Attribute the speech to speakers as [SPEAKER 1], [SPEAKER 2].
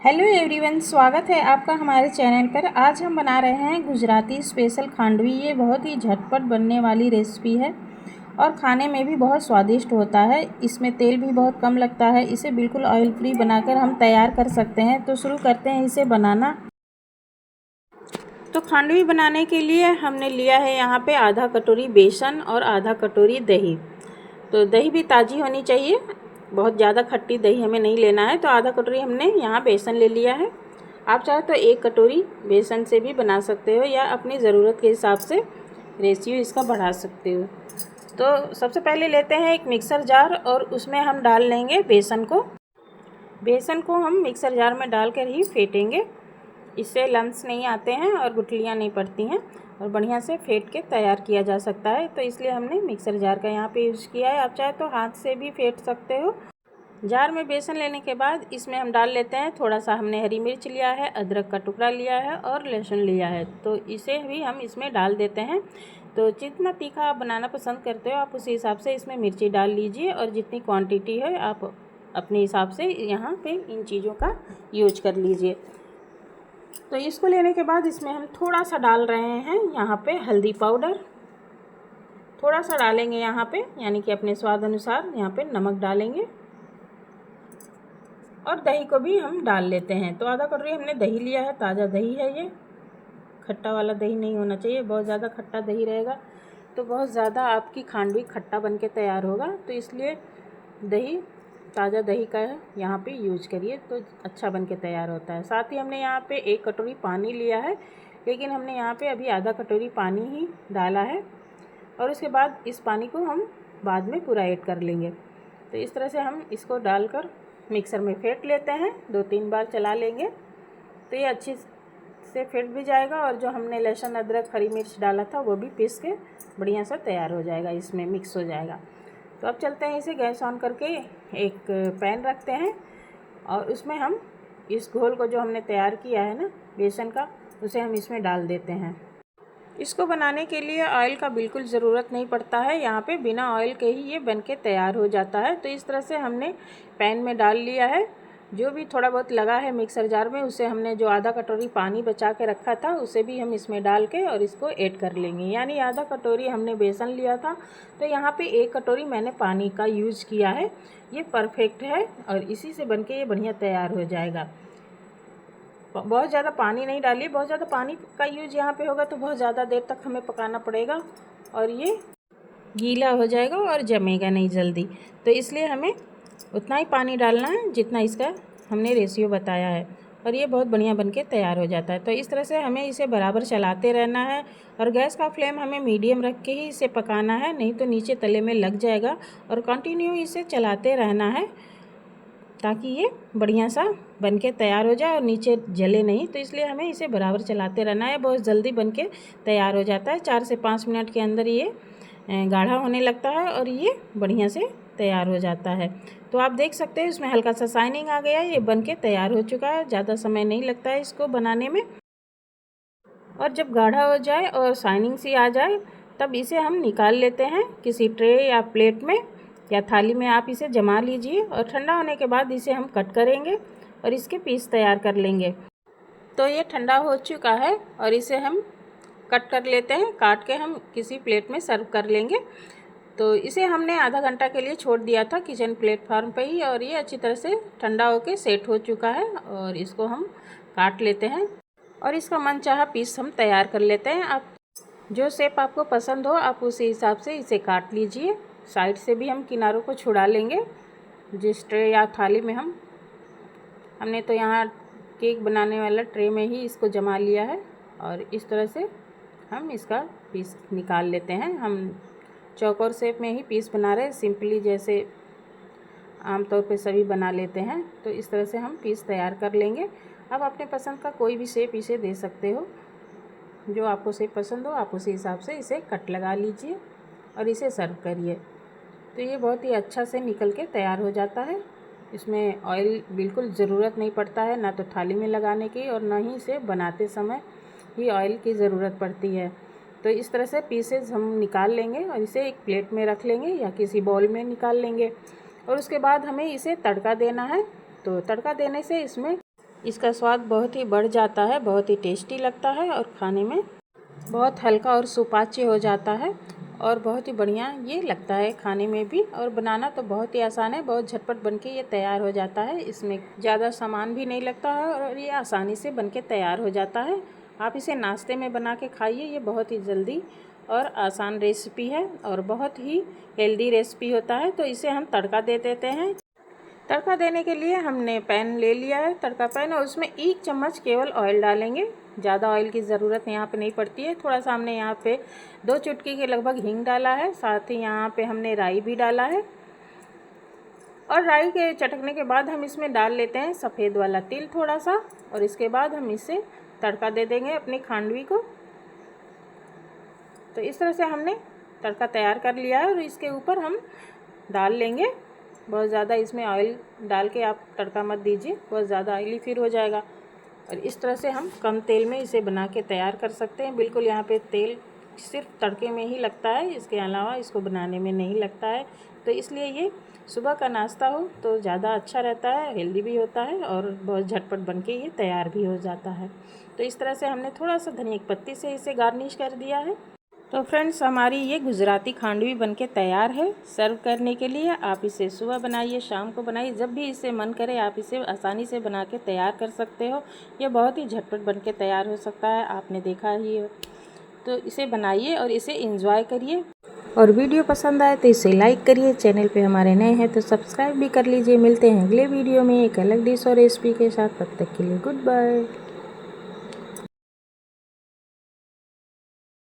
[SPEAKER 1] Hello everyone, स्वागत है आपका हमारे चैनल पर। आज हम बना रहे हैं गुजराती स्पेशल खांडवी। ये बहुत ही झटपट बनने वाली रेसिपी है और खाने में भी बहुत स्वादिष्ट होता है। इसमें तेल भी बहुत कम लगता है। इसे बिल्कुल ऑयल फ्री बनाकर हम तैयार कर सकते हैं। तो शुरू करते हैं इसे बनाना। तो खांडवी बनाने के लिए हमने लिया है यहाँ पे आधा कटोरी बेसन और आधा कटोरी दही। तो दही भी ताज़ी होनी चाहिए, बहुत ज़्यादा खट्टी दही हमें नहीं लेना है। तो आधा कटोरी हमने यहाँ बेसन ले लिया है। आप चाहे तो एक कटोरी बेसन से भी बना सकते हो या अपनी ज़रूरत के हिसाब से रेशियो इसका बढ़ा सकते हो। तो सबसे पहले लेते हैं एक मिक्सर जार और उसमें हम डाल लेंगे बेसन को। बेसन को हम मिक्सर जार में डालकर ही फेंटेंगे। इससे लम्स नहीं आते हैं और गुठलियाँ नहीं पड़ती हैं और बढ़िया से फेंट के तैयार किया जा सकता है। तो इसलिए हमने मिक्सर जार का यहाँ पे यूज़ किया है। आप चाहे तो हाथ से भी फेंट सकते हो। जार में बेसन लेने के बाद इसमें हम डाल लेते हैं थोड़ा सा, हमने हरी मिर्च लिया है, अदरक का टुकड़ा लिया है और लहसुन लिया है। तो इसे भी हम इसमें डाल देते हैं। तो जितना तीखा आप बनाना पसंद करते हो आप उसी हिसाब से इसमें मिर्ची डाल लीजिए और जितनी क्वांटिटी है आप अपने हिसाब से यहाँ पे इन चीज़ों का यूज कर लीजिए। तो इसको लेने के बाद इसमें हम थोड़ा सा डाल रहे हैं यहाँ पे हल्दी पाउडर, थोड़ा सा डालेंगे यहाँ पे, यानी कि अपने स्वाद अनुसार यहाँ पे नमक डालेंगे और दही को भी हम डाल लेते हैं। तो आधा कटोरी हमने दही लिया है, ताज़ा दही है ये, खट्टा वाला दही नहीं होना चाहिए। बहुत ज़्यादा खट्टा दही रहेगा तो बहुत ज़्यादा आपकी खांडवी खट्टा बन के तैयार होगा। तो इसलिए दही, ताज़ा दही का यहाँ पे यूज करिए तो अच्छा बन के तैयार होता है। साथ ही हमने यहाँ पे एक कटोरी पानी लिया है, लेकिन हमने यहाँ पे अभी आधा कटोरी पानी ही डाला है और उसके बाद इस पानी को हम बाद में पूरा ऐड कर लेंगे। तो इस तरह से हम इसको डालकर मिक्सर में फेंट लेते हैं, 2-3 बार चला लेंगे तो ये अच्छी से फेंट भी जाएगा और जो हमने लहसुन अदरक हरी मिर्च डाला था वो भी पीस के बढ़िया सा तैयार हो जाएगा, इसमें मिक्स हो जाएगा। तो अब चलते हैं, इसे गैस ऑन करके एक पैन रखते हैं और उसमें हम इस घोल को जो हमने तैयार किया है ना बेसन का, उसे हम इसमें डाल देते हैं। इसको बनाने के लिए ऑयल का बिल्कुल ज़रूरत नहीं पड़ता है। यहाँ पे बिना ऑयल के ही ये बनके तैयार हो जाता है। तो इस तरह से हमने पैन में डाल लिया है। जो भी थोड़ा बहुत लगा है मिक्सर जार में उसे हमने, जो आधा कटोरी पानी बचा के रखा था उसे भी हम इसमें डाल के और इसको ऐड कर लेंगे। यानी आधा कटोरी हमने बेसन लिया था तो यहाँ पे 1 कटोरी मैंने पानी का यूज़ किया है। ये परफेक्ट है और इसी से बन के ये बढ़िया तैयार हो जाएगा। बहुत ज़्यादा पानी नहीं डालिए, बहुत ज़्यादा पानी का यूज यहाँ पे होगा तो बहुत ज़्यादा देर तक हमें पकाना पड़ेगा और ये गीला हो जाएगा और जमेगा नहीं जल्दी। तो इसलिए हमें उतना ही पानी डालना है जितना इसका हमने रेशियो बताया है और ये बहुत बढ़िया बनके तैयार हो जाता है। तो इस तरह से हमें इसे बराबर चलाते रहना है और गैस का फ्लेम हमें मीडियम रख के ही इसे पकाना है, नहीं तो नीचे तले में लग जाएगा। और कंटिन्यू इसे चलाते रहना है ताकि ये बढ़िया सा बनके तैयार हो जाए और नीचे जले नहीं। तो इसलिए हमें इसे बराबर चलाते रहना है। बहुत जल्दी बनके तैयार हो जाता है, 4 से 5 मिनट के अंदर ये गाढ़ा होने लगता है और ये बढ़िया से तैयार हो जाता है। तो आप देख सकते हैं इसमें हल्का सा शाइनिंग आ गया है, ये बनके तैयार हो चुका है। ज़्यादा समय नहीं लगता है इसको बनाने में। और जब गाढ़ा हो जाए और शाइनिंग सी आ जाए तब इसे हम निकाल लेते हैं किसी ट्रे या प्लेट में या थाली में। आप इसे जमा लीजिए और ठंडा होने के बाद इसे हम कट करेंगे और इसके पीस तैयार कर लेंगे। तो ये ठंडा हो चुका है और इसे हम कट कर लेते हैं, काट के हम किसी प्लेट में सर्व कर लेंगे। तो इसे हमने आधा घंटा के लिए छोड़ दिया था किचन प्लेटफॉर्म पे ही और ये अच्छी तरह से ठंडा होके सेट हो चुका है और इसको हम काट लेते हैं और इसका मनचाहा पीस हम तैयार कर लेते हैं। आप जो शेप आपको पसंद हो आप उसी हिसाब से इसे काट लीजिए। साइड से भी हम किनारों को छुड़ा लेंगे जिस ट्रे या थाली में हमने तो यहाँ केक बनाने वाला ट्रे में ही इसको जमा लिया है और इस तरह से हम इसका पीस निकाल लेते हैं। हम चौकोर शेप में ही पीस बना रहे हैं, सिंपली जैसे आमतौर पे सभी बना लेते हैं। तो इस तरह से हम पीस तैयार कर लेंगे। अब अपने पसंद का कोई भी शेप इसे दे सकते हो, जो आपको शेप पसंद हो आप उसी हिसाब से इसे कट लगा लीजिए और इसे सर्व करिए। तो ये बहुत ही अच्छा से निकल के तैयार हो जाता है। इसमें ऑयल बिल्कुल ज़रूरत नहीं पड़ता है, ना तो थाली में लगाने की और ना ही इसे बनाते समय ही ऑयल की ज़रूरत पड़ती है। तो इस तरह से पीसेस हम निकाल लेंगे और इसे एक प्लेट में रख लेंगे या किसी बाउल में निकाल लेंगे और उसके बाद हमें इसे तड़का देना है। तो तड़का देने से इसमें इसका स्वाद बहुत ही बढ़ जाता है, बहुत ही टेस्टी लगता है और खाने में बहुत हल्का और सुपाच्य हो जाता है और बहुत ही बढ़िया ये लगता है खाने में भी। और बनाना तो बहुत ही आसान है, बहुत झटपट बनके ये तैयार हो जाता है। इसमें ज़्यादा सामान भी नहीं लगता है और ये आसानी से बनके तैयार हो जाता है। आप इसे नाश्ते में बना के खाइए, ये बहुत ही जल्दी और आसान रेसिपी है और बहुत ही हेल्दी रेसिपी होता है। तो इसे हम तड़का दे देते हैं। तड़का देने के लिए हमने पैन ले लिया है, तड़का पैन, और उसमें 1 चम्मच केवल ऑयल डालेंगे। ज़्यादा ऑयल की ज़रूरत यहाँ पे नहीं पड़ती है। थोड़ा सा हमने यहाँ पे 2 चुटकी के लगभग हींग डाला है, साथ ही यहाँ पे हमने राई भी डाला है। और राई के चटकने के बाद हम इसमें डाल लेते हैं सफ़ेद वाला तिल थोड़ा सा, और इसके बाद हम इसे तड़का दे देंगे अपनी खांडवी को। तो इस तरह से हमने तड़का तैयार कर लिया है और इसके ऊपर हम डाल लेंगे। बहुत ज़्यादा इसमें ऑयल डाल के आप तड़का मत दीजिए, बहुत ज़्यादा ऑयली फिर हो जाएगा। और इस तरह से हम कम तेल में इसे बना के तैयार कर सकते हैं। बिल्कुल यहाँ पे तेल सिर्फ तड़के में ही लगता है, इसके अलावा इसको बनाने में नहीं लगता है। तो इसलिए ये सुबह का नाश्ता हो तो ज़्यादा अच्छा रहता है, हेल्दी भी होता है और बहुत झटपट बन के ये तैयार भी हो जाता है। तो इस तरह से हमने थोड़ा सा धनिया की पत्ती से इसे गार्निश कर दिया है। तो फ्रेंड्स, हमारी ये गुजराती खांडवी बनके तैयार है सर्व करने के लिए। आप इसे सुबह बनाइए, शाम को बनाइए, जब भी इसे मन करे आप इसे आसानी से बना के तैयार कर सकते हो। ये बहुत ही झटपट बनके तैयार हो सकता है, आपने देखा ही है। तो इसे बनाइए और इसे एंजॉय करिए। और वीडियो पसंद आए तो इसे लाइक करिए। चैनल पे हमारे नए हैं तो सब्सक्राइब भी कर लीजिए। मिलते हैं अगले वीडियो में एक अलग डिश और रेसिपी के साथ। तब तक के लिए गुड बाय।